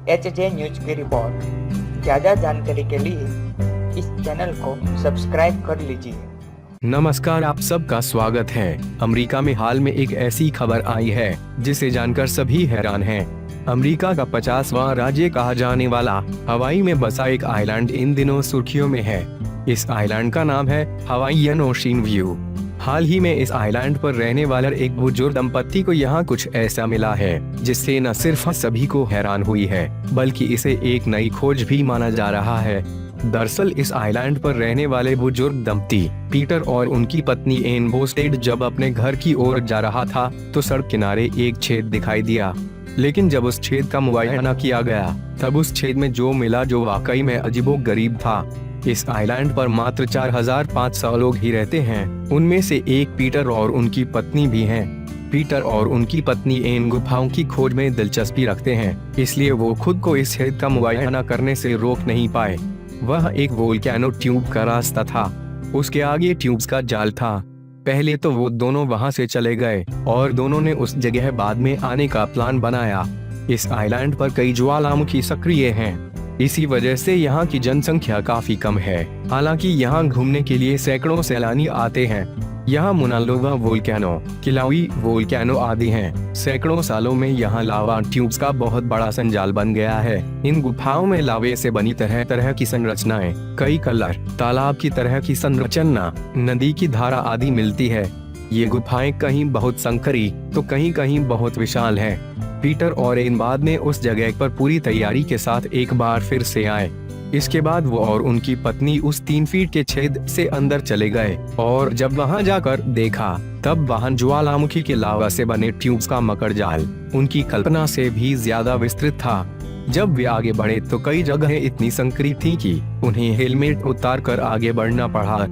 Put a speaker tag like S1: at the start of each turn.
S1: HJ news की report. ज़्यादा जानकारी के लिए इस चैनल को सब्सक्राइब कर लीजिए।
S2: नमस्कार, आप सबका स्वागत है। अमेरिका में हाल में एक ऐसी खबर आई है जिसे जानकर सभी हैरान हैं। अमेरिका का 50वां राज्य कहा जाने वाला हवाई में बसा एक आइलैंड इन दिनों सुर्खियों में है। इस आइलैंड का नाम है हवाईयन ओशियन व्यू। हाल ही में इस आइलैंड पर रहने वाले एक बुजुर्ग दंपत्ति को यहाँ कुछ ऐसा मिला है जिससे न सिर्फ सभी को हैरान हुई है बल्कि इसे एक नई खोज भी माना जा रहा है। दरअसल इस आइलैंड पर रहने वाले बुजुर्ग दंपति पीटर और उनकी पत्नी एन बोस्टेड जब अपने घर की ओर जा रहा था तो सड़क किनारे एक छेद दिखाई दिया, लेकिन जब उस छेद का मुआयना किया गया तब उस छेद में जो मिला जो वाकई में अजीबोगरीब था। इस आइलैंड पर मात्र 4500 लोग ही रहते हैं। उनमें से एक पीटर और उनकी पत्नी भी हैं। पीटर और उनकी पत्नी इन गुफाओं की खोज में दिलचस्पी रखते हैं, इसलिए वो खुद को इस छेद का मुआयना करने से रोक नहीं पाए। वह एक वोल्केनो ट्यूब का रास्ता था, उसके आगे ट्यूब्स का जाल था। पहले तो वो दोनों वहां से चले गए और दोनों ने उस जगह बाद में आने का प्लान बनाया। इस आइलैंड पर कई ज्वालामुखी सक्रिय हैं, इसी वजह से यहाँ की जनसंख्या काफी कम है। हालांकि यहाँ घूमने के लिए सैकड़ों सैलानी आते हैं। यहाँ मुनालोवा वोल्केनो, किलाउई वोल्केनो आदि हैं। सैकड़ों सालों में यहाँ लावा ट्यूब्स का बहुत बड़ा संजाल बन गया है। इन गुफाओं में लावे से बनी तरह तरह की संरचनाएं, कई कलर, तालाब की तरह की संरचना, नदी की धारा आदि मिलती है। ये गुफाएं कहीं बहुत संकरी तो कहीं कहीं बहुत विशाल है। पीटर और एन बाद में उस जगह पर पूरी तैयारी के साथ एक बार फिर से आए। इसके बाद वो और उनकी पत्नी उस 3 फीट के छेद से अंदर चले गए और जब वहां जाकर देखा तब वहां ज्वालामुखी के लावा से बने ट्यूब्स का मकर जाल उनकी कल्पना से भी ज्यादा विस्तृत था। जब वे आगे बढ़े तो कई जगहें इतनी संकरी थी कि उन्हें हेलमेट उतार कर आगे बढ़ना पड़ा।